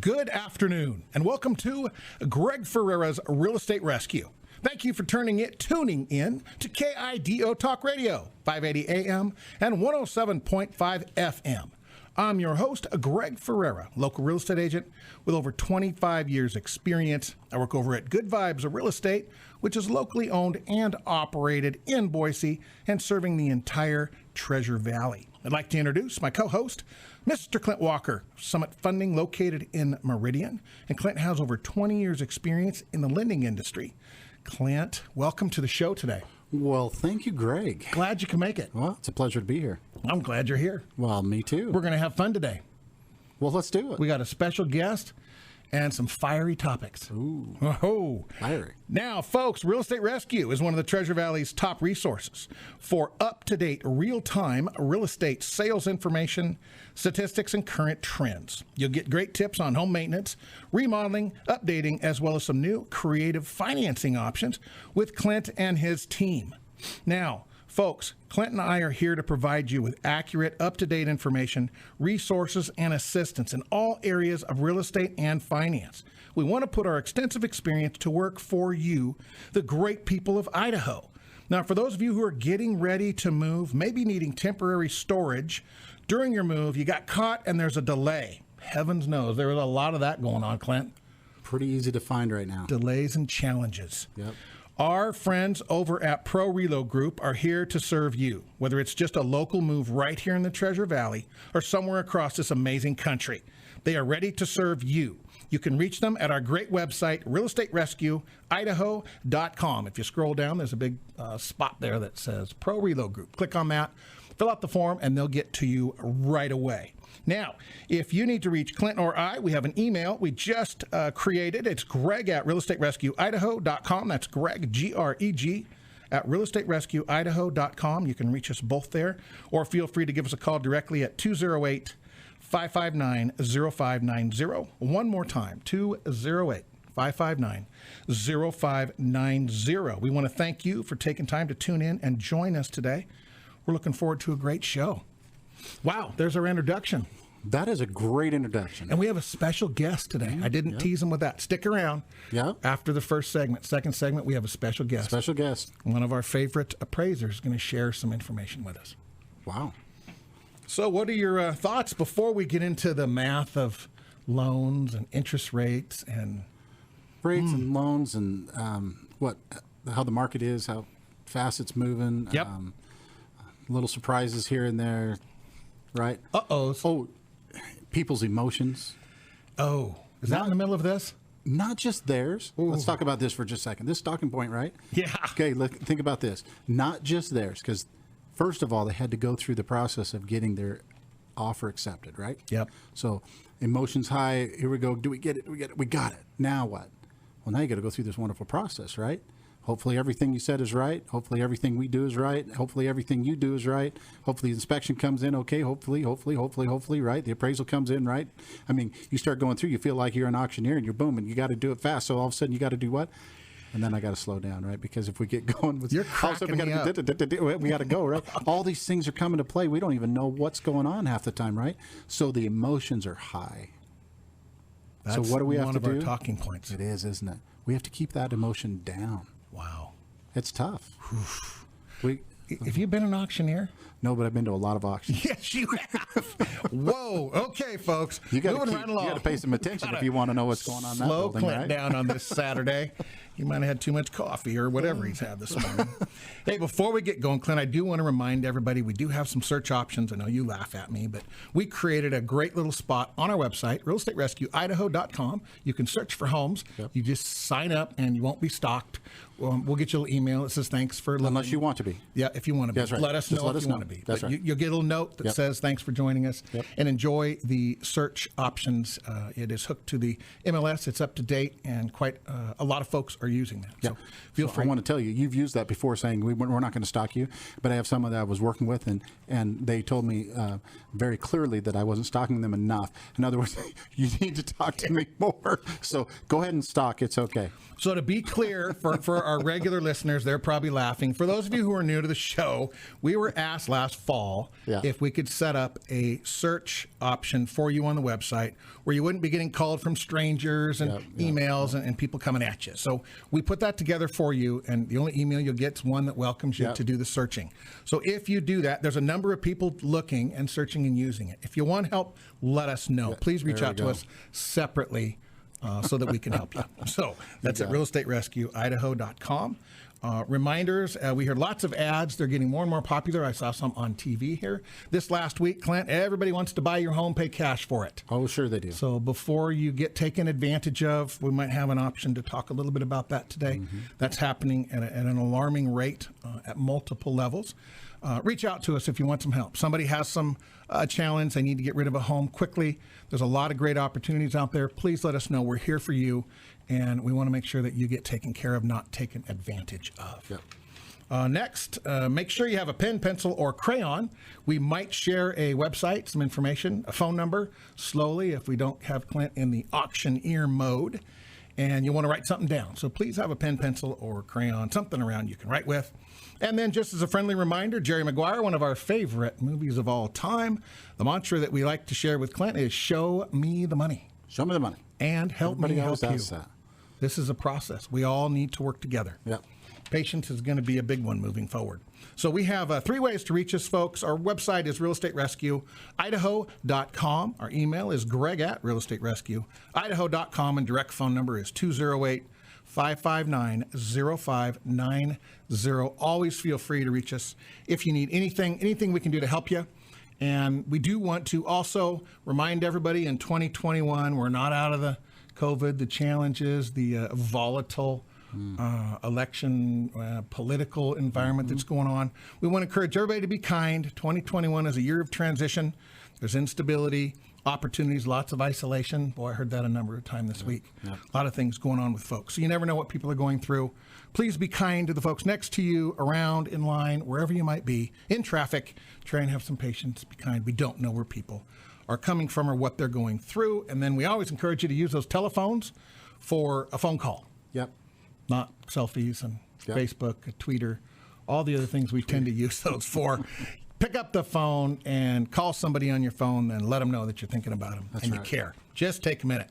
Good afternoon, and welcome to Greg Ferrera's Real Estate Rescue. Thank you for tuning in to KIDO Talk Radio, 580 AM and 107.5 FM. I'm your host, Greg Ferrera, local real estate agent with over 25 years experience. I work over at Good Vibes of Real Estate, which is locally owned and operated in Boise and serving the entire Treasure Valley. I'd like to introduce my co-host, Mr. Clint Walker, Summit Funding located in Meridian. And Clint has over 20 years experience in the lending industry. Clint, welcome to the show today. Well, thank you, Greg. Glad you can make it. Well, it's a pleasure to be here. I'm glad you're here. Well, me too. We're going to have fun today. Well, let's do it. We got a special guest and some fiery topics. Ooh. Oh, fiery. Now, folks, Real Estate Rescue is one of the Treasure Valley's top resources for up-to-date, real-time real estate sales information, statistics, and current trends. You'll get great tips on home maintenance, remodeling, updating, as well as some new creative financing options with Clint and his team. Now, folks, Clint and I are here to provide you with accurate, up-to-date information, resources, and assistance in all areas of real estate and finance. We want to put our extensive experience to work for you, the great people of Idaho. Now, for those of you who are getting ready to move, maybe needing temporary storage, during your move, you got caught and there's a delay. Heavens knows, there is a lot of that going on, Clint. Pretty easy to find right now. Delays and challenges. Yep. Our friends over at Pro Relo Group are here to serve you, whether it's just a local move right here in the Treasure Valley or somewhere across this amazing country. They are ready to serve you. You can reach them at our great website, realestaterescueidaho.com. If you scroll down, there's a big spot there that says Pro Relo Group. Click on that, fill out the form, and they'll get to you right away. Now, if you need to reach Clint or I, we have an email we just created. It's Greg at realestaterescueidaho.com. That's Greg, G-R-E-G, at realestaterescueidaho.com. You can reach us both there, or feel free to give us a call directly at 208-559-0590. One more time, 208-559-0590. We want to thank you for taking time to tune in and join us today. We're looking forward to a great show. Wow, there's our introduction. That is a great introduction. And we have a special guest today. I didn't tease him with that. Stick around. Yeah. After the first segment. Second segment, we have a special guest. Special guest. One of our favorite appraisers is going to share some information with us. Wow. So what are your thoughts before we get into the math of loans and interest rates and... Rates and loans and how the market is, how fast it's moving. Yep. Little surprises here and there, right? Oh, people's emotions. Oh, is that in the middle of this? Not just theirs. Ooh. Let's talk about this for just a second. This talking point, right? Yeah. Okay, think about this. Not just theirs, because first of all, they had to go through the process of getting their offer accepted, right? Yep. So emotions high. Here we go. Do we get it? We get it. We got it. Now what? Well, now you got to go through this wonderful process, right? Hopefully everything you said is right. Hopefully everything we do is right. Hopefully everything you do is right. Hopefully the inspection comes in okay. Hopefully, right? The appraisal comes in right. I mean, you start going through, you feel like you're an auctioneer and you're booming. You got to do it fast. So all of a sudden you got to do what? And then I got to slow down, right? Because if we get going with you're all of a sudden we got to go, right? All these things are coming to play. We don't even know what's going on half the time, right? So the emotions are high. That's so what do we have to do? one of our talking points. It is, isn't it? We have to keep that emotion down. Wow. It's tough. Have you been an auctioneer? No, but I've been to a lot of auctions. Yes, you have. Whoa. Okay, folks. You got Moving right along. to pay some attention if you want to know what's going on in that Slow building, Clint right? down on this Saturday. He might have had too much coffee or whatever he's had this morning. Hey, before we get going, Clint, I do want to remind everybody we do have some search options. I know you laugh at me, but we created a great little spot on our website, realestaterescueidaho.com. You can search for homes. Yep. You just sign up and you won't be stalked. We'll get you an email that says thanks for listening. Unless you want to be. Yeah, if you want to be. That's right. Let us know if you want to be. That's but right. You'll get a little note that says thanks for joining us and enjoy the search options. It is hooked to the MLS. It's up to date and quite a lot of folks are are using that. Yeah. So feel free. I want to tell you, you've used that before, saying we're not going to stalk you. But I have someone that I was working with, and they told me very clearly that I wasn't stalking them enough. In other words, you need to talk to me more. So go ahead and stalk. It's okay. So to be clear, for our regular listeners, they're probably laughing. For those of you who are new to the show, we were asked last fall if we could set up a search option for you on the website where you wouldn't be getting called from strangers and emails and people coming at you. So we put that together for you, and the only email you'll get is one that welcomes you to do the searching. So if you do that, there's a number of people looking and searching and using it. If you want help, let us know. Please reach out to us separately so that we can help you. So that's at realestaterescueidaho.com. Reminders, we heard lots of ads. They're getting more and more popular. I saw some on TV here. This last week, Clint, everybody wants to buy your home, pay cash for it. Oh, sure they do. So before you get taken advantage of, we might have an option to talk a little bit about that today. That's happening at an alarming rate at multiple levels. Reach out to us if you want some help. Somebody has some challenge. They need to get rid of a home quickly. There's a lot of great opportunities out there. Please let us know. We're here for you, and we want to make sure that you get taken care of, not taken advantage of. Yep. Next, make sure you have a pen, pencil, or crayon. We might share a website, some information, a phone number, slowly if we don't have Clint in the auctioneer mode, and you want to write something down. So please have a pen, pencil, or crayon, something around you can write with. And then just as a friendly reminder, Jerry Maguire, one of our favorite movies of all time, the mantra that we like to share with Clint is show me the money. Show me the money. And help me help you. That. This is a process. We all need to work together. Yep. Patience is going to be a big one moving forward. So we have 3 ways to reach us, folks. Our website is realestaterescueidaho.com. Our email is greg@realestaterescueidaho.com, and direct phone number is 208-559-0590. Always feel free to reach us if you need anything we can do to help you. And we do want to also remind everybody in 2021, we're not out of the COVID, the challenges, the volatile election, political environment that's going on. We want to encourage everybody to be kind. 2021 is a year of transition. There's instability, opportunities, lots of isolation. Boy, I heard that a number of times this week. A lot of things going on with folks. So you never know what people are going through. Please be kind to the folks next to you, around, in line, wherever you might be, in traffic. Try and have some patience. Be kind. We don't know where people are coming from or what they're going through. And then we always encourage you to use those telephones for a phone call. Yep. Not selfies and Facebook, Twitter, all the other things we tend to use those for. Pick up the phone and call somebody on your phone and let them know that you're thinking about them and you care. Just take a minute.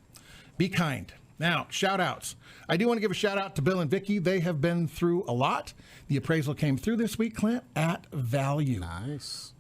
Be kind. Now, shout outs. I do want to give a shout out to Bill and Vicki. They have been through a lot. The appraisal came through this week, Clint, at value. Nice.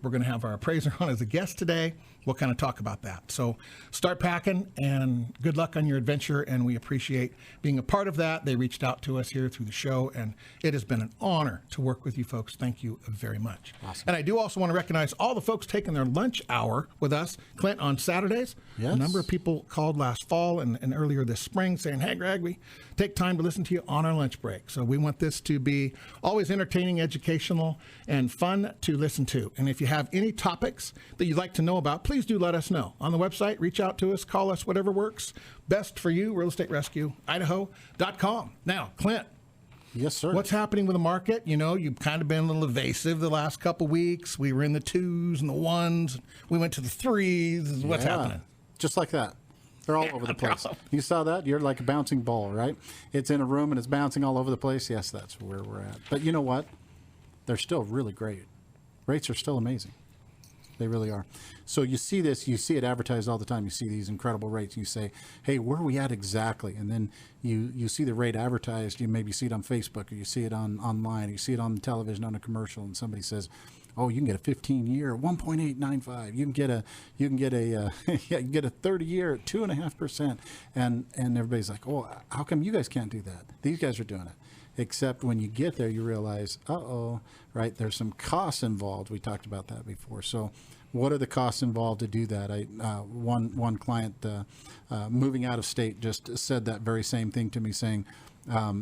We're going to have our appraiser on as a guest today. We'll kind of talk about that. So start packing, and good luck on your adventure, and we appreciate being a part of that. They reached out to us here through the show, and it has been an honor to work with you folks. Thank you very much. Awesome. And I do also want to recognize all the folks taking their lunch hour with us, Clint, on Saturdays. Yes. A number of people called last fall and earlier this spring saying, hey, Greg, we take time to listen to you on our lunch break. So we want this to be always entertaining, educational, and fun to listen to. And if you have any topics that you'd like to know about, please do let us know. On the website, reach out to us, call us, whatever works best for you, realestaterescueidaho.com. Now, Clint. Yes, sir. What's happening with the market? You know, you've kind of been a little evasive the last couple weeks. We were in the 2s and the 1s. We went to the 3s. What's happening? Just like that. They're all over the place. You saw that? You're like a bouncing ball, right? It's in a room and it's bouncing all over the place. Yes, that's where we're at. But you know what? They're still really great. Rates are still amazing. They really are. So you see this, you see it advertised all the time. You see these incredible rates. You say, hey, where are we at exactly? And then you see the rate advertised. You maybe see it on Facebook, or you see it online, or you see it on the television on a commercial, and somebody says, oh, you can get a 15-year 1.895. You can get a you can get a 30-year at 2.5%. And everybody's like, oh, how come you guys can't do that? These guys are doing it. Except when you get there, you realize, right, there's some costs involved. We talked about that before. So what are the costs involved to do that? One client moving out of state just said that very same thing to me, saying,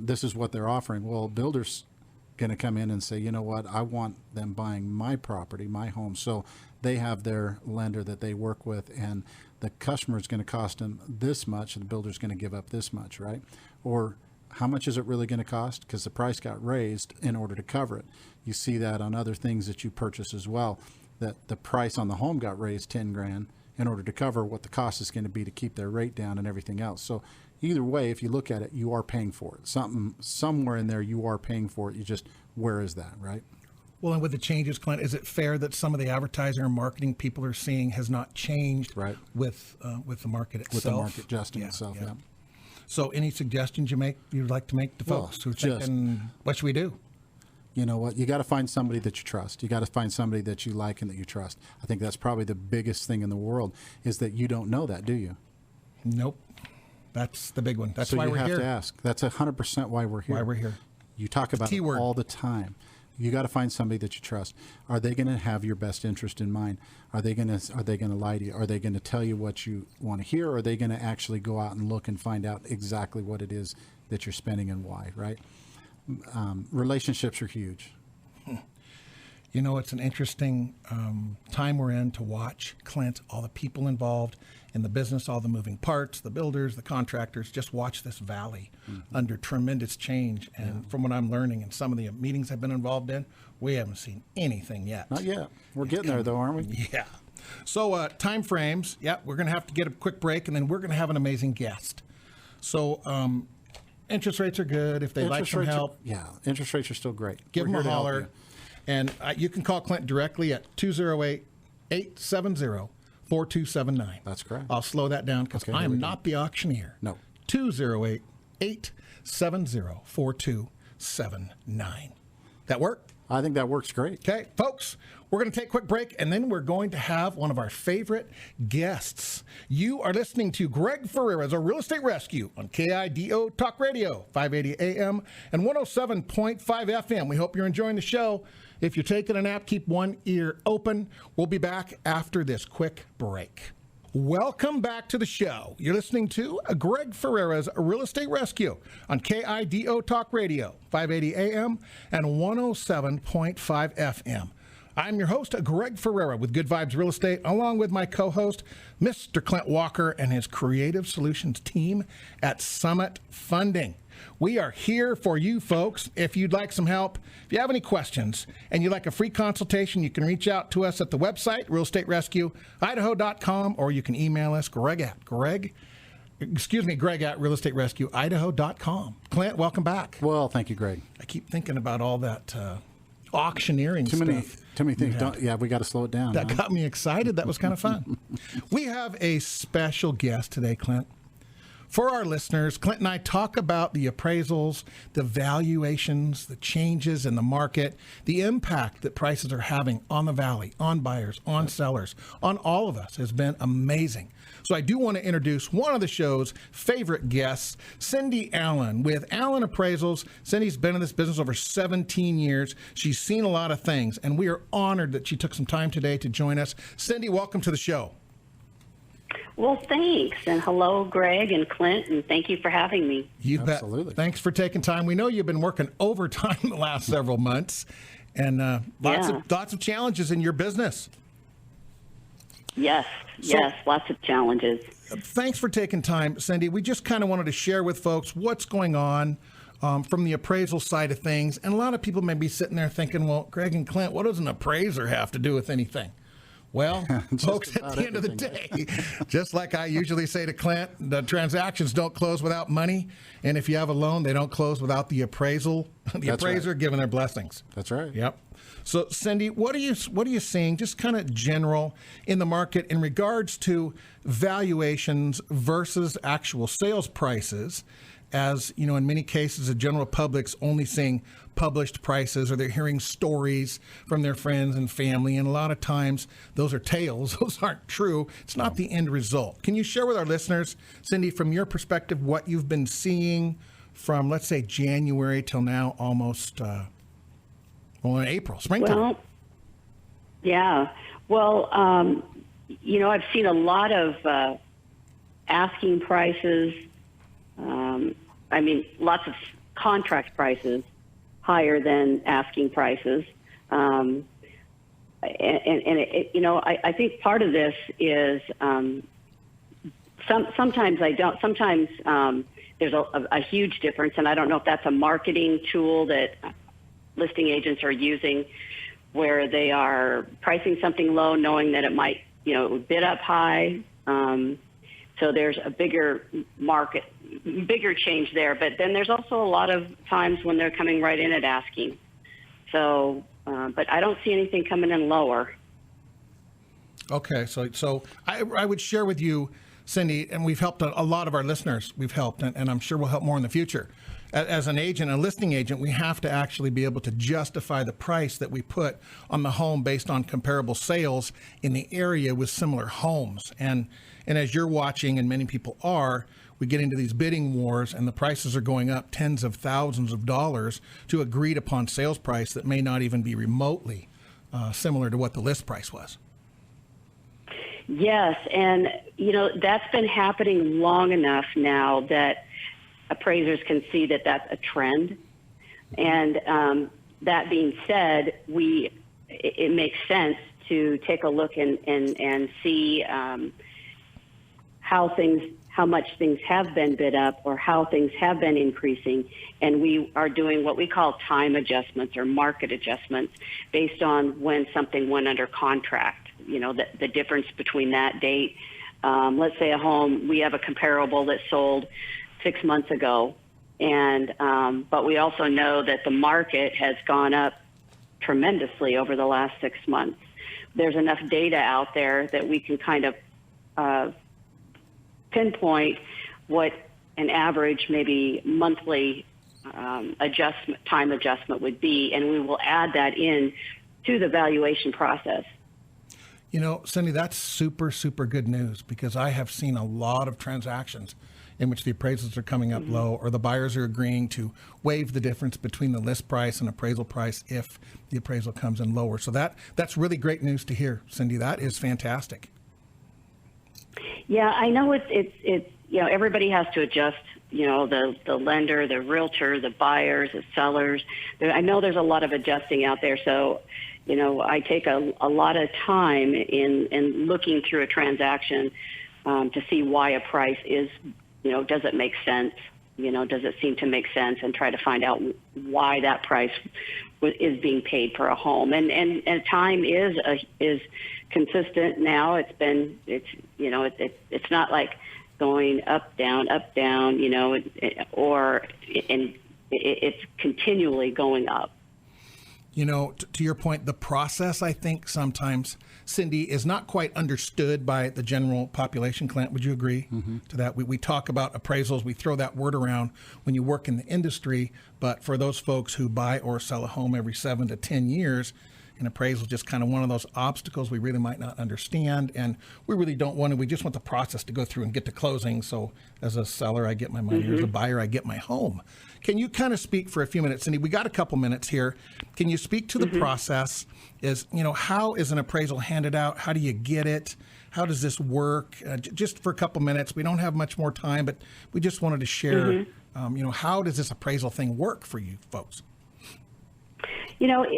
this is what they're offering. Well, builders going to come in and say, you know what, I want them buying my property, my home. So they have their lender that they work with, and the customer is going to cost them this much, and the builder is going to give up this much, right? Or how much is it really going to cost? Because the price got raised in order to cover it. You see that on other things that you purchase as well, that the price on the home got raised 10 grand in order to cover what the cost is going to be to keep their rate down and everything else. So either way, if you look at it, you are paying for it. Somewhere in there, you are paying for it. You just, where is that, right? Well, and with the changes, Clint, is it fair that some of the advertising or marketing people are seeing has not changed with the market itself? With the market adjusting itself, yeah. So any suggestions you'd like to make to folks who are thinking, what should we do? You know what? You got to find somebody that you trust. You got to find somebody that you like and that you trust. I think that's probably the biggest thing in the world, is that you don't know that, do you? Nope. That's the big one. That's so why we're here. You have to ask. That's 100% why we're here. Why we're here. You talk about it all the time. You got to find somebody that you trust. Are they going to have your best interest in mind? Are they going to lie to you? Are they going to tell you what you want to hear? Or are they going to actually go out and look and find out exactly what it is that you're spending and why, right? Relationships are huge. You know, it's an interesting time we're in to watch, Clint, all the people involved in the business, all the moving parts, the builders, the contractors, just watch this valley under tremendous change. And from what I'm learning in some of the meetings I've been involved in, we haven't seen anything yet. Not yet. We're getting there, though, aren't we? Yeah. So time frames, we're going to have to get a quick break, and then we're going to have an amazing guest. So interest rates are good. If they'd like some help. Interest rates are still great. Give them a holler. And you can call Clint directly at 208-870-4279. That's correct. I'll slow that down because I am not the auctioneer. No. 208-870-4279. That work? I think that works great. Okay, folks, we're going to take a quick break, and then we're going to have one of our favorite guests. You are listening to Greg Ferrera's A Real Estate Rescue on KIDO Talk Radio, 580 AM and 107.5 FM. We hope you're enjoying the show. If you're taking a nap, keep one ear open. We'll be back after this quick break. Welcome back to the show. You're listening to Greg Ferrera's Real Estate Rescue on KIDO Talk Radio, 580 AM and 107.5 FM. I'm your host, Greg Ferrera with Good Vibes Real Estate, along with my co-host, Mr. Clint Walker and his Creative Solutions team at Summit Funding. We are here for you folks. If you'd like some help, if you have any questions and you'd like a free consultation, you can reach out to us at the website, realestaterescueidaho.com, or you can email us, Greg at realestaterescueidaho.com. Clint, welcome back. Well, thank you, Greg. I keep thinking about all that auctioneering stuff. Too many things. We got to slow it down. That got me excited. That was kind of fun. We have a special guest today, Clint. For our listeners, Clint and I talk about the appraisals, the valuations, the changes in the market, the impact that prices are having on the valley, on buyers, on sellers, on all of us has been amazing. So I do want to introduce one of the show's favorite guests, Cindy Allen with Allen Appraisals. Cindy's been in this business over 17 years. She's seen a lot of things, and we are honored that she took some time today to join us. Cindy, welcome to the show. Well, thanks. And hello, Greg and Clint, and thank you for having me. You bet. Absolutely. Thanks for taking time. We know you've been working overtime the last several months, and lots of challenges in your business. Yes, lots of challenges. Thanks for taking time, Cindy. We just kind of wanted to share with folks what's going on from the appraisal side of things. And a lot of people may be sitting there thinking, well, Greg and Clint, what does an appraiser have to do with anything? Well, folks, at the end of the day, just like I usually say to Clint, the transactions don't close without money. And if you have a loan, they don't close without the appraisal, appraiser giving their blessings. That's right. Yep. So, Cindy, what are you seeing, just kind of general in the market in regards to valuations versus actual sales prices? As you know, in many cases, the general public's only seeing published prices, or they're hearing stories from their friends and family, and a lot of times those are tales. Those aren't true. It's not the end result. Can you share with our listeners, Cindy, from your perspective, what you've been seeing from, let's say, January till now, almost in April, springtime? Well, yeah. Well, I've seen a lot of asking prices. Lots of contract prices higher than asking prices. I think part of this is sometimes I don't. Sometimes there's a huge difference, and I don't know if that's a marketing tool that listing agents are using, where they are pricing something low, knowing that it might, bid up high. So there's a bigger change there. But then there's also a lot of times when they're coming right in at asking. So, but I don't see anything coming in lower. Okay, so I would share with you, Cindy, and we've helped a lot of our listeners. We've helped, and I'm sure we'll help more in the future. As an agent, a listing agent, we have to actually be able to justify the price that we put on the home based on comparable sales in the area with similar homes. And as you're watching, and many people are, we get into these bidding wars, and the prices are going up tens of thousands of dollars to agreed upon sales price that may not even be remotely similar to what the list price was. Yes, and that's been happening long enough now that appraisers can see that that's a trend. And that being said, it makes sense to take a look and see how much things have been bid up or how things have been increasing. And we are doing what we call time adjustments or market adjustments based on when something went under contract. The difference between that date. Let's say we have a comparable that sold 6 months ago, and but we also know that the market has gone up tremendously over the last 6 months. There's enough data out there that we can kind of pinpoint what an average, maybe monthly time adjustment would be, and we will add that in to the valuation process. Cindy, that's super, super good news, because I have seen a lot of transactions in which the appraisals are coming up low, or the buyers are agreeing to waive the difference between the list price and appraisal price if the appraisal comes in lower. So that's really great news to hear, Cindy. That is fantastic. Yeah, I know it's everybody has to adjust, the lender, the realtor, the buyers, the sellers. I know there's a lot of adjusting out there. So, I take a lot of time in looking through a transaction to see why a price is, does it make sense? Does it seem to make sense, and try to find out why that price is being paid for a home. And time is consistent now. It's not like going up, down, it's continually going up. To your point, the process, I think sometimes, Cindy, is not quite understood by the general population. Clint, would you agree to that? We talk about appraisals. We throw that word around when you work in the industry. But for those folks who buy or sell a home every 7 to 10 years, an appraisal is just kind of one of those obstacles we really might not understand. And we really don't want to. We just want the process to go through and get to closing. So as a seller, I get my money. As a buyer, I get my home. Can you kind of speak for a few minutes, Cindy? We got a couple minutes here. Can you speak to the process? How is an appraisal handed out? How do you get it? How does this work? Just for a couple minutes. We don't have much more time, but we just wanted to share, how does this appraisal thing work for you folks? I'm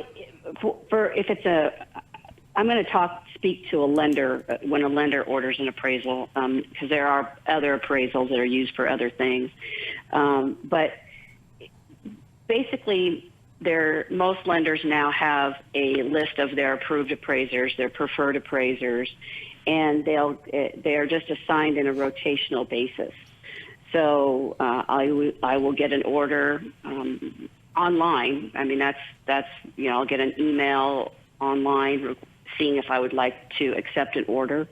going to speak to a lender when a lender orders an appraisal, because there are other appraisals that are used for other things. But basically, most lenders now have a list of their approved appraisers, their preferred appraisers, and they are just assigned in a rotational basis. So I will get an order online. I mean, that's I'll get an email online seeing if I would like to accept an order.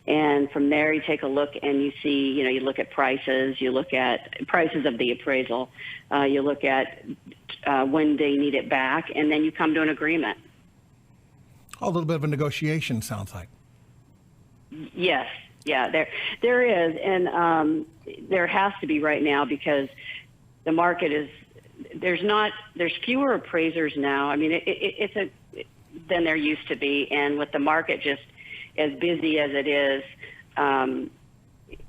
And from there, you take a look and you see, you look at prices, you look at prices of the appraisal, you look at when they need it back, and then you come to an agreement. A little bit of a negotiation, sounds like. Yes. Yeah, there is. And there has to be right now, because the market is, there's fewer appraisers now. I mean, than there used to be. And with the market just as busy as it is,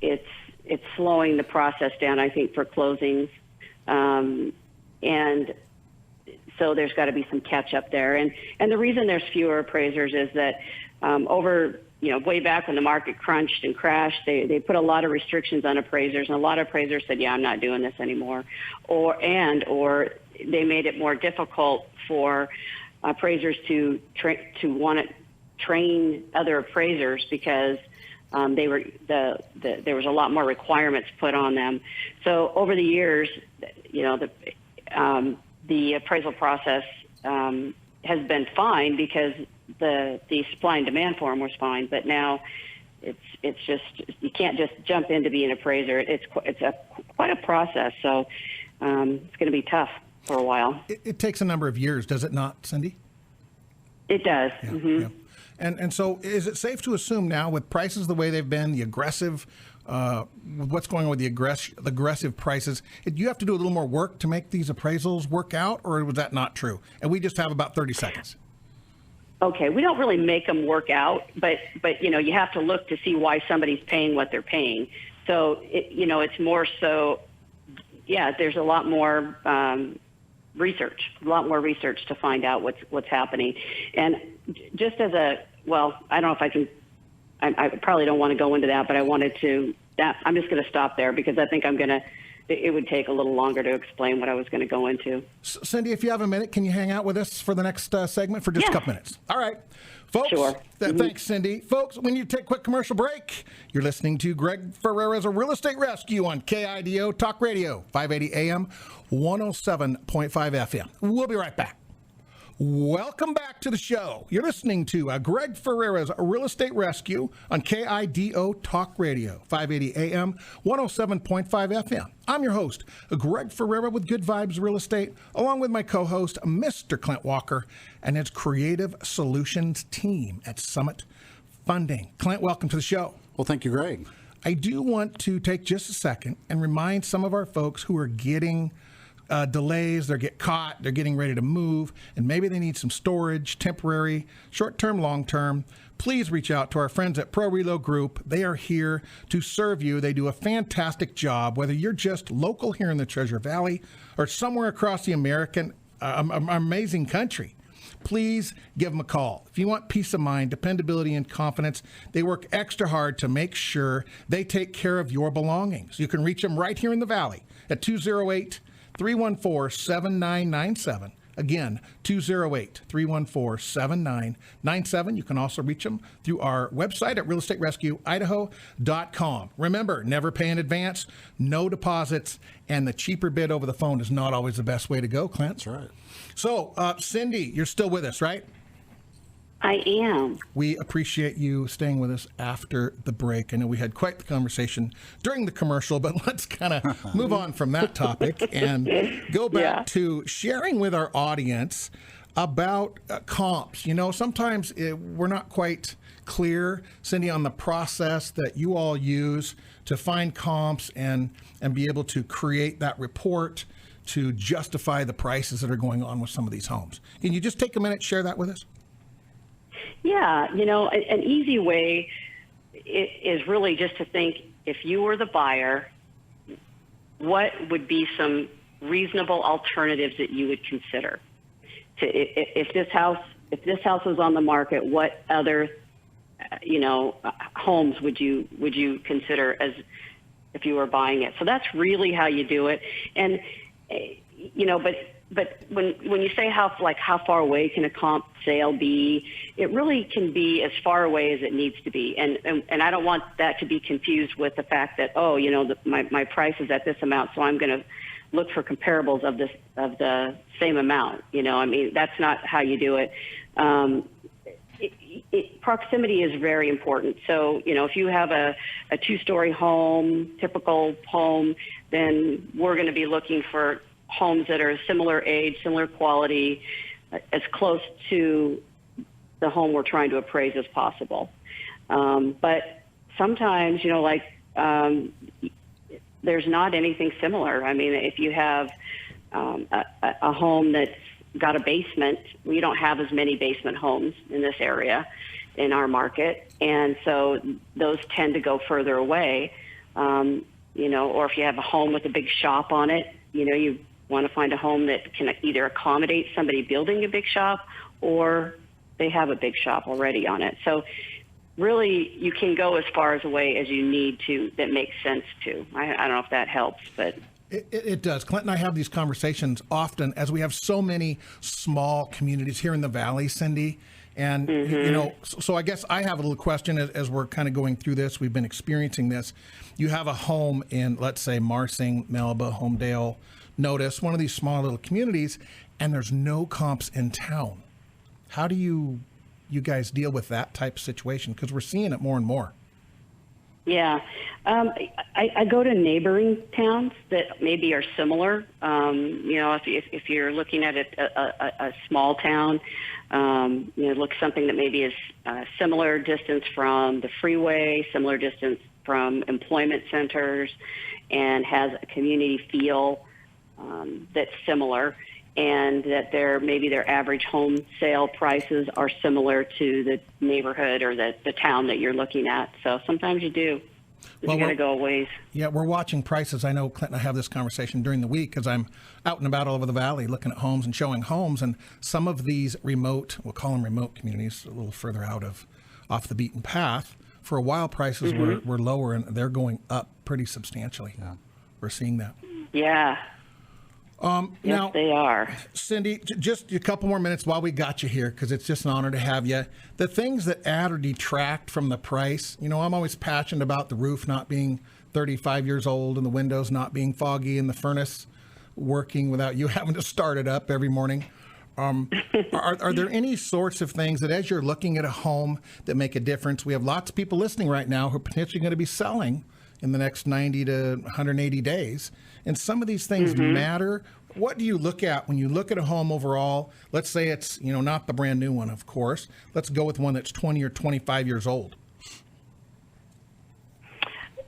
it's slowing the process down, I think, for closings. And So there's got to be some catch up there. And the reason there's fewer appraisers is that way back when the market crunched and crashed, they put a lot of restrictions on appraisers, and a lot of appraisers said, yeah, I'm not doing this anymore. Or they made it more difficult for appraisers to want to train other appraisers because there was a lot more requirements put on them. So over the years, the appraisal process has been fine because the supply and demand for them was fine, but now it's just, you can't just jump in to be an appraiser. It's quite a process, so it's going to be tough for a while. It takes a number of years, does it not, Cindy? It does. Yeah, mm-hmm. yeah. And so is it safe to assume now, with prices the way they've been, the aggressive, what's going on with the aggressive prices, you have to do a little more work to make these appraisals work out, or was that not true? And we just have about 30 seconds. Okay, we don't really make them work out, but you have to look to see why somebody's paying what they're paying. So it's more so, yeah. There's a lot more research to find out what's happening. And just as I don't know if I can. I probably don't want to go into that, but I wanted to. I'm just going to stop there because I think it would take a little longer to explain what I was going to go into. Cindy, if you have a minute, can you hang out with us for the next segment for just a couple minutes? All right. Folks, sure. Thanks, Cindy. Folks, we need to take a quick commercial break. You're listening to Greg Ferrera's Real Estate Rescue on KIDO Talk Radio, 580 AM, 107.5 FM. We'll be right back. Welcome back to the show. You're listening to Greg Ferrera's Real Estate Rescue on KIDO Talk Radio, 580 AM, 107.5 FM. I'm your host, Greg Ferrera with Good Vibes Real Estate, along with my co-host, Mr. Clint Walker, and his Creative Solutions team at Summit Funding. Clint, welcome to the show. Well, thank you, Greg. I do want to take just a second and remind some of our folks who are getting delays, they're getting ready to move, and maybe they need some storage, temporary, short-term, long-term. Please reach out to our friends at Pro Relo Group. They are here to serve you. They do a fantastic job, whether you're just local here in the Treasure Valley or somewhere across the amazing country. Please give them a call. If you want peace of mind, dependability, and confidence, they work extra hard to make sure they take care of your belongings. You can reach them right here in the Valley at 208-314-7997. Again, 208-314-7997. You can also reach them through our website at realestaterescueidaho.com. Remember, never pay in advance, no deposits, and the cheaper bid over the phone is not always the best way to go, Clint. That's right. So, Cindy, you're still with us, right? I am. We appreciate you staying with us after the break. I know we had quite the conversation during the commercial, but let's kind of move on from that topic and go back to sharing with our audience about comps. You know, sometimes we're not quite clear, Cindy, on the process that you all use to find comps and be able to create that report to justify the prices that are going on with some of these homes. Can you just take a minute, share that with us? Yeah, an easy way is really just to think, if you were the buyer, what would be some reasonable alternatives that you would consider? If this house was on the market, what other homes would you consider as if you were buying it? So that's really how you do it. And but when you say how far away can a comp sale be, it really can be as far away as it needs to be. And I don't want that to be confused with the fact that, my price is at this amount, so I'm going to look for comparables of the same amount. That's not how you do it. Proximity is very important. So, if you have a two-story home, typical home, then we're going to be looking for homes that are similar age, similar quality, as close to the home we're trying to appraise as possible. But sometimes, there's not anything similar. I mean, if you have a home that's got a basement, we don't have as many basement homes in this area in our market, and so those tend to go further away. Or if you have a home with a big shop on it, want to find a home that can either accommodate somebody building a big shop, or they have a big shop already on it. So really, you can go as far as away as you need to that makes sense to. I don't know if that helps, but... It does. Clint and I have these conversations often as we have so many small communities here in the Valley, Cindy. And, you know, so I guess I have a little question as we're kind of going through this. We've been experiencing this. You have a home in, let's say, Marsing, Melba, Homedale, Notice, one of these small little communities, and there's no comps in town. How do you guys deal with that type of situation? Because we're seeing it more and more. Yeah. I go to neighboring towns that maybe are similar. You know, if you're looking at a small town, you know, look something that maybe is similar distance from the freeway, similar distance from employment centers, and has a community feel that's similar, and that maybe their average home sale prices are similar to the neighborhood or the town that you're looking at. So sometimes you do. Well, you got to go a ways. Yeah, we're watching prices. I know Clint and I have this conversation during the week because I'm out and about all over the Valley looking at homes and showing homes. And some of these remote, we'll call them remote communities, a little further off the beaten path. For a while, prices were lower, and they're going up pretty substantially. Yeah. We're seeing that. Yeah. Yes, now, they are. Cindy, just a couple more minutes while we got you here, because it's just an honor to have you. The things that add or detract from the price, you know, I'm always passionate about the roof not being 35 years old and the windows not being foggy and the furnace working without you having to start it up every morning. Are there any sorts of things that as you're looking at a home that make a difference? We have lots of people listening right now who are potentially going to be selling in the next 90 to 180 days. And some of these things matter. What do you look at when you look at a home overall? Let's say it's, you know, not the brand new one, of course. Let's go with one that's 20 or 25 years old.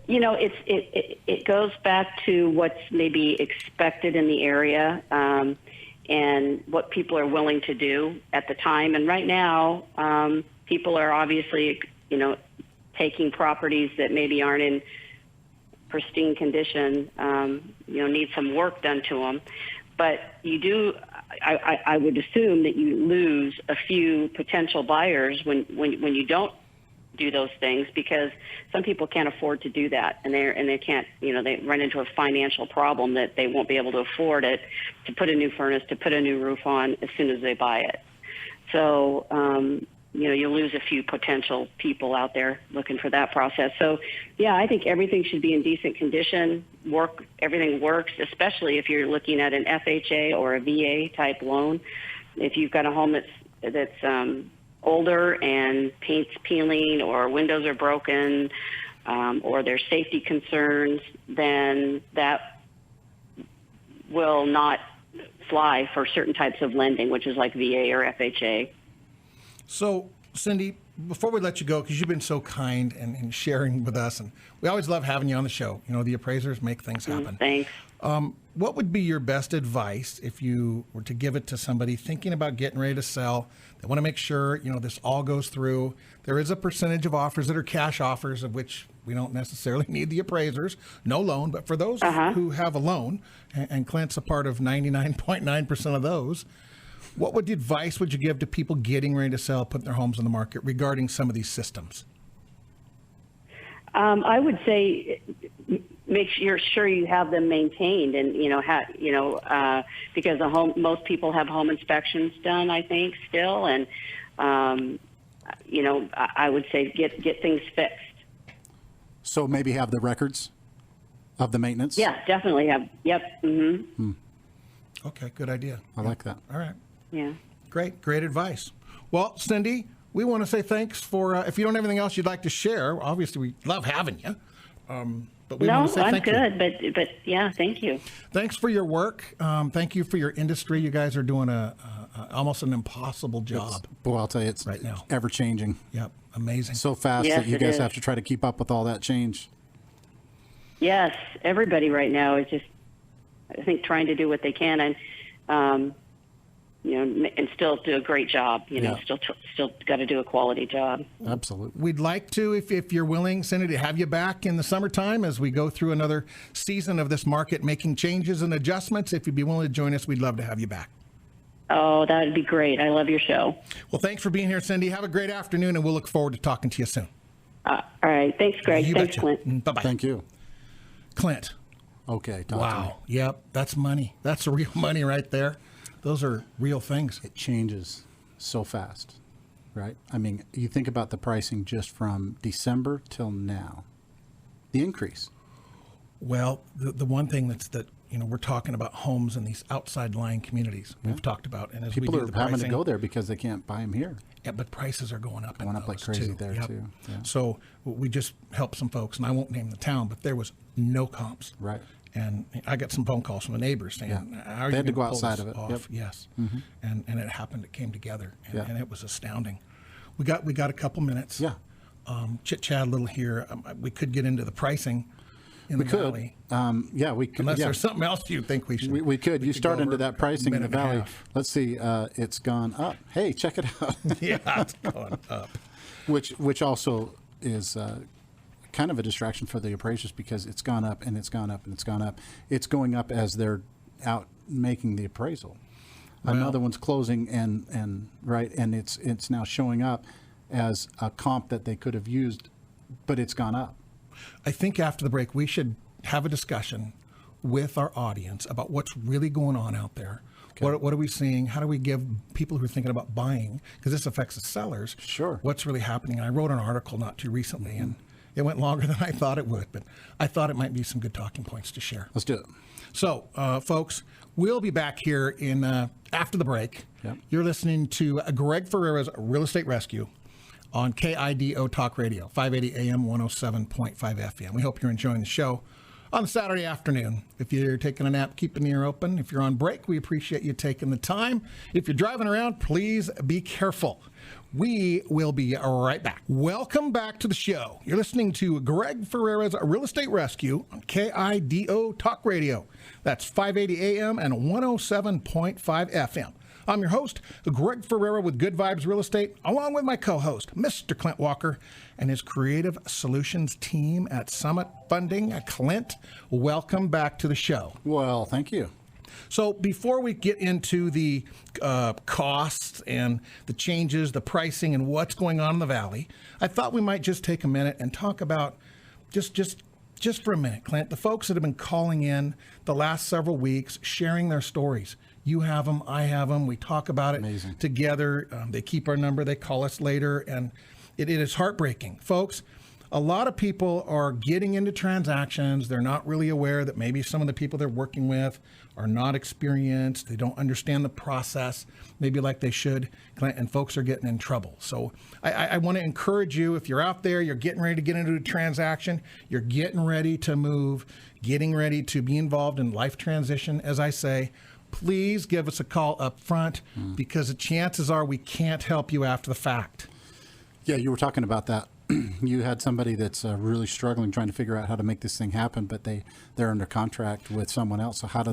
You know, it goes back to what's maybe expected in the area, and what people are willing to do at the time. And right now, people are obviously, you know, taking properties that maybe aren't in pristine condition, you know, need some work done to them. But you do, I would assume that you lose a few potential buyers when you don't do those things, because some people can't afford to do that, and they can't, you know, they run into a financial problem that they won't be able to afford it, to put a new furnace, to put a new roof on as soon as they buy it. So, you know, you lose a few potential people out there looking for that process. So, yeah, I think everything should be in decent condition. Everything works, especially if you're looking at an FHA or a VA type loan. If you've got a home that's older and paint's peeling, or windows are broken, or there's safety concerns, then that will not fly for certain types of lending, which is like VA or FHA. So, Cindy, before we let you go, because you've been so kind and sharing with us, and we always love having you on the show. You know, the appraisers make things happen. Thanks. What would be your best advice if you were to give it to somebody thinking about getting ready to sell? They want to make sure, you know, this all goes through. There is a percentage of offers that are cash offers, of which we don't necessarily need the appraisers. No loan, but for those who have a loan, and Clint's a part of 99.9% of those, what advice would you give to people getting ready to sell, putting their homes on the market regarding some of these systems? I would say make sure you have them maintained, and because most people have home inspections done, I think, still, and I would say get things fixed. So maybe have the records of the maintenance. Yeah, definitely have. Yep. Mm-hmm. Okay, good idea. I like that. All right. Yeah. Great advice. Well, Cindy, we want to say thanks for, if you don't have anything else you'd like to share, obviously we love having you. But we want to say thank you. I'm good, but yeah, thank you. Thanks for your work. Thank you for your industry. You guys are doing almost an impossible job. I'll tell you, it's right now ever changing. Yep, amazing. So fast that you guys have to try to keep up with all that change. Yes, everybody right now is just, I think, trying to do what they can, and and still do a great job. Still got to do a quality job. Absolutely. We'd like to, if you're willing, Cindy, to have you back in the summertime as we go through another season of this market, making changes and adjustments. If you'd be willing to join us, we'd love to have you back. Oh, that would be great. I love your show. Well, thanks for being here, Cindy. Have a great afternoon, and we'll look forward to talking to you soon. All right. Thanks, Greg. You Thanks, betcha. Clint. Bye-bye. Thank you. Clint. Okay. Talk to me. Wow. Yep. That's money. That's real money right there. Those are real things. It changes so fast, right? I mean, you think about the pricing just from December till now, the increase. Well, the one thing that we're talking about homes in these outside lying communities we've talked about, and as People we are do the having pricing, to go there because they can't buy them here. Yeah, but prices are going up. Going up like crazy there, too. Yeah. So we just helped some folks, and I won't name the town, but there was no comps. Right. And I got some phone calls from the neighbors saying, "How are They you had to gonna go pull outside this of it. off?" Yep. Yes. And it happened. It came together, and it was astounding. We got a couple minutes. Yeah. Chit chat a little here. We could get into the pricing in We the could. valley. Yeah, we could. Unless yeah. there's something else you think we should. We could. You could start go into over that pricing a in the minute and a valley. half. Let's see. It's gone up. Hey, check it out. Yeah, it's going up. Which also is kind of a distraction for the appraisers because it's gone up and it's gone up and it's gone up. It's going up as they're out making the appraisal. Another one's closing and it's now showing up as a comp that they could have used, but it's gone up. I think after the break, we should have a discussion with our audience about what's really going on out there. Okay. What are we seeing? How do we give people who are thinking about buying, because this affects the sellers, Sure. what's really happening? And I wrote an article not too recently, and it went longer than I thought it would, but I thought it might be some good talking points to share. Let's do it. So, folks, we'll be back here in after the break. Yep. You're listening to Greg Ferrera's Real Estate Rescue on KIDO Talk Radio, 580 AM, 107.5 FM. We hope you're enjoying the show on Saturday afternoon. If you're taking a nap, keep an ear open. If you're on break, we appreciate you taking the time. If you're driving around, please be careful. We will be right back. Welcome back to the show. You're listening to Greg Ferrera's Real Estate Rescue on KIDO Talk Radio. That's 580 AM and 107.5 FM. I'm your host, Greg Ferrera with Good Vibes Real Estate, along with my co-host, Mr. Clint Walker, and his Creative Solutions team at Summit Funding. Clint, welcome back to the show. Well, thank you. So before we get into the costs and the changes, the pricing, and what's going on in the Valley, I thought we might just take a minute and talk about just for a minute, Clint, the folks that have been calling in the last several weeks, sharing their stories. You have them, I have them. We talk about it Amazing. together. They keep our number. They call us later, and it is heartbreaking. Folks, a lot of people are getting into transactions. They're not really aware that maybe some of the people they're working with are not experienced. They don't understand the process, maybe like they should, and folks are getting in trouble. So I want to encourage you, if you're out there, you're getting ready to get into a transaction, you're getting ready to move, getting ready to be involved in life transition, as I say, please give us a call up front because the chances are we can't help you after the fact. Yeah, you were talking about that. You had somebody that's really struggling trying to figure out how to make this thing happen, but they're under contract with someone else. So how do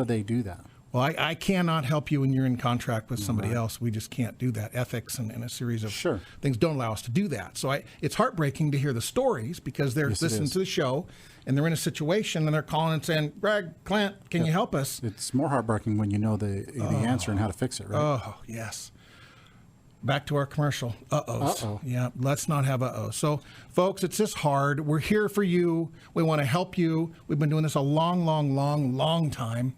they do that? Well, I cannot help you when you're in contract with somebody else. We just can't do that. Ethics and a series of things don't allow us to do that. So it's heartbreaking to hear the stories because they're listening to the show and they're in a situation and they're calling and saying, Greg, Clint, can you help us? It's more heartbreaking when you know the answer and how to fix it, right? Oh, yes. Back to our commercial. Uh-ohs. Uh-oh. Yeah, let's not have uh-oh. So, folks, it's just hard. We're here for you. We want to help you. We've been doing this a long time.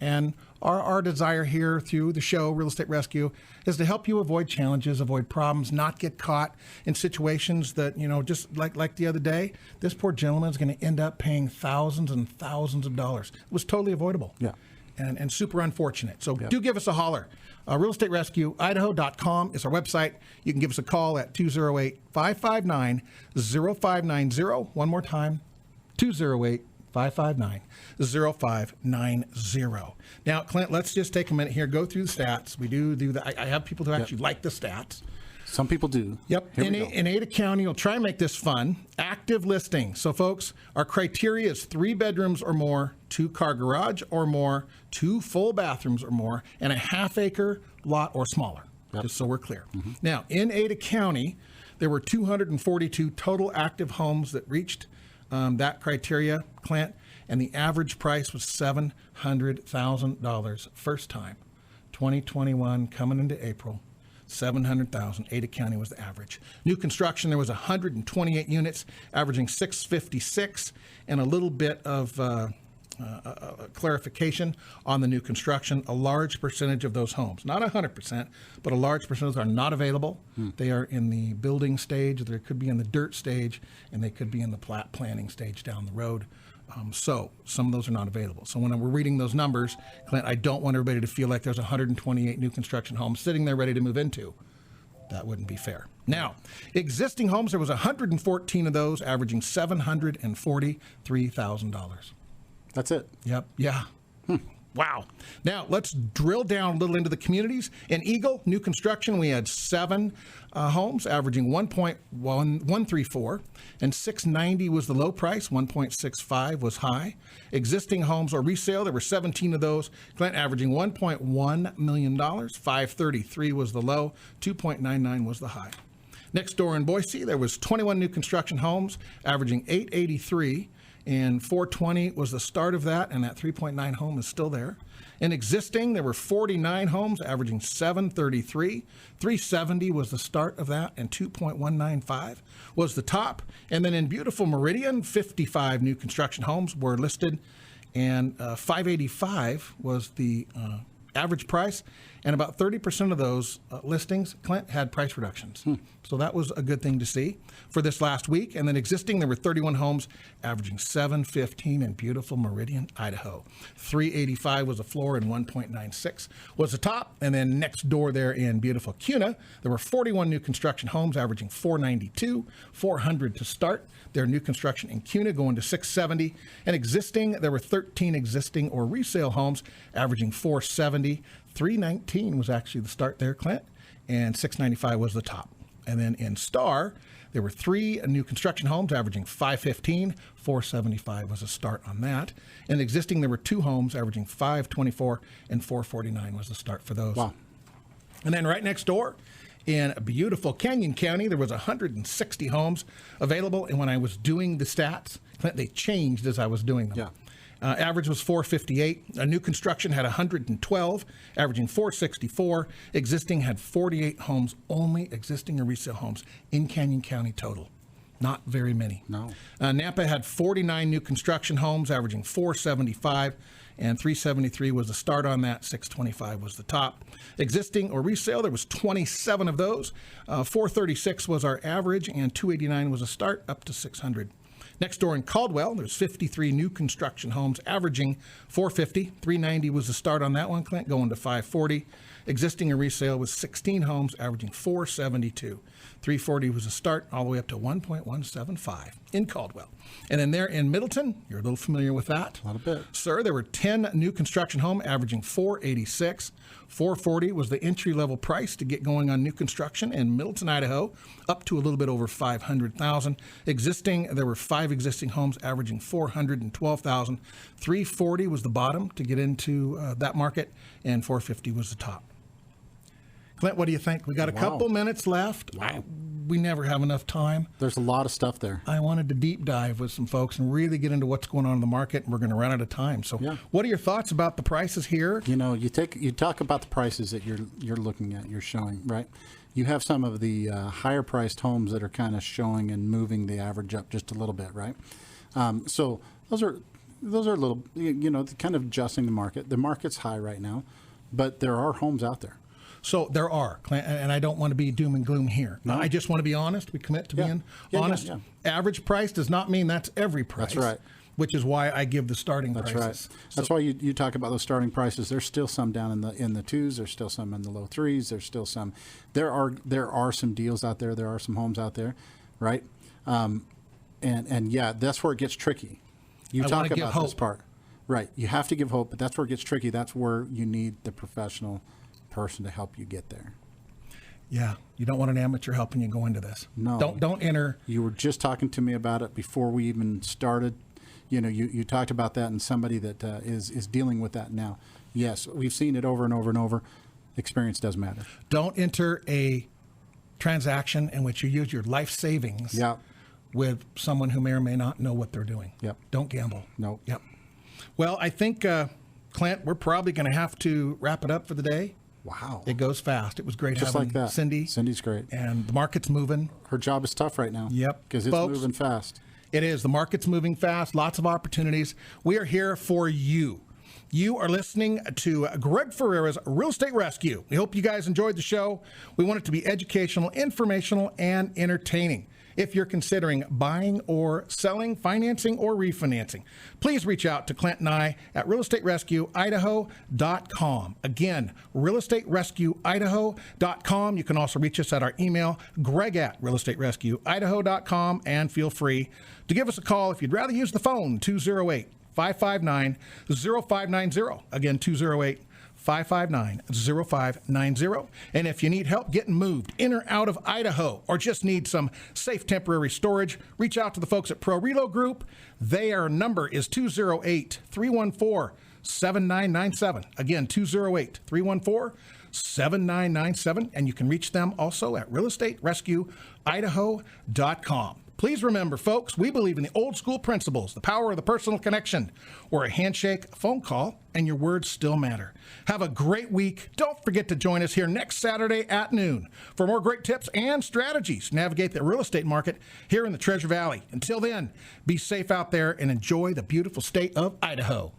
And our desire here through the show, Real Estate Rescue, is to help you avoid challenges, avoid problems, not get caught in situations that, just like the other day, this poor gentleman is going to end up paying thousands and thousands of dollars. It was totally avoidable. Yeah. And super unfortunate. So do give us a holler. Real Estate Rescue, Idaho.com is our website. You can give us a call at 208-559-0590. One more time, 208-559-0590. Now, Clint, let's just take a minute here, go through the stats. We do that. I have people who actually like the stats. Some people do. Yep. Here we go. In Ada County, we'll try and make this fun. Active listing. So, folks, our criteria is 3 bedrooms or more, 2-car garage or more, 2 full bathrooms or more, and a half-acre lot or smaller, just so we're clear. Now, in Ada County, there were 242 total active homes that reached that criteria, Clint, and the average price was $700,000 first time. 2021 coming into April. 700,000. Ada County was the average. New construction, there was 128 units, averaging 656, and a little bit of clarification on the new construction. A large percentage of those homes, not 100%, but a large percentage are not available. They are in the building stage, they could be in the dirt stage, and they could be in the planning stage down the road. So some of those are not available. So when we're reading those numbers, Clint, I don't want everybody to feel like there's 128 new construction homes sitting there ready to move into. That wouldn't be fair. Now, existing homes, there was 114 of those, averaging $743,000. That's it. Yep. Yeah. Wow. Now, let's drill down a little into the communities. In Eagle, new construction, we had 7 homes averaging 1.134, and 690 was the low price, 1.65 was high. Existing homes or resale, there were 17 of those, Clint, averaging $1.1 million, 533 was the low, 2.99 was the high. Next door in Boise, there was 21 new construction homes averaging 883. And 420 was the start of that, and that 3.9 home is still there. In existing, there were 49 homes averaging 733. 370 was the start of that, and 2.195 was the top. And then in beautiful Meridian, 55 new construction homes were listed, and 585 was the average price. And about 30% of those listings, Clint, had price reductions. So that was a good thing to see for this last week. And then existing, there were 31 homes averaging $715 in beautiful Meridian, Idaho. 385 was the floor and 1.96 was the top. And then next door there in beautiful Kuna, there were 41 new construction homes averaging $492, 400 to start. Their new construction in Kuna going to $670. And existing, there were 13 existing or resale homes averaging $470. 319 was actually the start there, Clint, and 695 was the top. And then in Star, there were 3 new construction homes averaging 515, 475 was a start on that. And existing, there were 2 homes averaging 524, and 449 was the start for those. Wow. And then right next door, in beautiful Canyon County, there was 160 homes available. And when I was doing the stats, Clint, they changed as I was doing them. Yeah. Average was 458. A new construction had 112, averaging 464. Existing had 48 homes, only existing or resale homes in Canyon County total. Not very many. No. Napa had 49 new construction homes, averaging 475, and 373 was the start on that. 625 was the top. Existing or resale, there was 27 of those. 436 was our average, and 289 was a start, up to 600. Next door in Caldwell, there's 53 new construction homes averaging 450. 390 was the start on that one, Clint, going to 540. Existing and resale was 16 homes averaging 472. 340 was the start, all the way up to 1.175 in Caldwell. And then there in Middleton, you're a little familiar with that. A little bit. Sir, there were 10 new construction home averaging 486. 440 was the entry-level price to get going on new construction in Middleton, Idaho, up to a little bit over 500,000. Existing, there were 5 existing homes averaging 412,000. 340 was the bottom to get into that market, and 450 was the top. Clint, what do you think? We got a couple minutes left. Wow. We never have enough time. There's a lot of stuff there. I wanted to deep dive with some folks and really get into what's going on in the market, and we're going to run out of time. So what are your thoughts about the prices here? You know, you talk about the prices that you're looking at, you're showing, right? You have some of the higher priced homes that are kind of showing and moving the average up just a little bit, right? So those are a little, you know, kind of adjusting the market. The market's high right now, but there are homes out there. So there are, and I don't want to be doom and gloom here. No. I just want to be honest. We commit to being honest. Yeah. Average price does not mean that's every price. That's right. Which is why I give the starting prices. That's right. That's why you talk about those starting prices. There's still some down in the 2s. There's still some in the low 3s. There's still some. There are some deals out there. There are some homes out there, right? And yeah, that's where it gets tricky. You talk about this part, right? You have to give hope, but that's where it gets tricky. That's where you need the professional person to help you get there. Yeah, you don't want an amateur helping you go into this. No. Don't enter. You were just talking to me about it before we even started. You know, you talked about that, and somebody that is dealing with that now. Yes, we've seen it over and over and over. Experience does matter. Don't enter a transaction in which you use your life savings Yeah. with someone who may or may not know what they're doing. Yep. Don't gamble. No. Yep. Well, I think, Clint, we're probably going to have to wrap it up for the day. Wow. It goes fast. It was great Just having like that. Cindy. Cindy's great. And the market's moving. Her job is tough right now. Yep. Because it's Folks, moving fast. It is. The market's moving fast. Lots of opportunities. We are here for you. You are listening to Greg Ferrera's Real Estate Rescue. We hope you guys enjoyed the show. We want it to be educational, informational, and entertaining. If you're considering buying or selling, financing, or refinancing, please reach out to Clint and I at realestaterescueidaho.com. Again, realestaterescueidaho.com. You can also reach us at our email, greg at realestaterescueidaho.com, and feel free to give us a call if you'd rather use the phone, 208-559-0590. Again, 208-559-0590. And if you need help getting moved in or out of Idaho or just need some safe temporary storage, reach out to the folks at Pro Relo Group. Their number is 208-314-7997. Again, 208-314-7997. And you can reach them also at realestaterescueidaho.com. Please remember, folks, we believe in the old school principles, the power of the personal connection, where a handshake, a phone call, and your words still matter. Have a great week. Don't forget to join us here next Saturday at noon for more great tips and strategies to navigate the real estate market here in the Treasure Valley. Until then, be safe out there and enjoy the beautiful state of Idaho.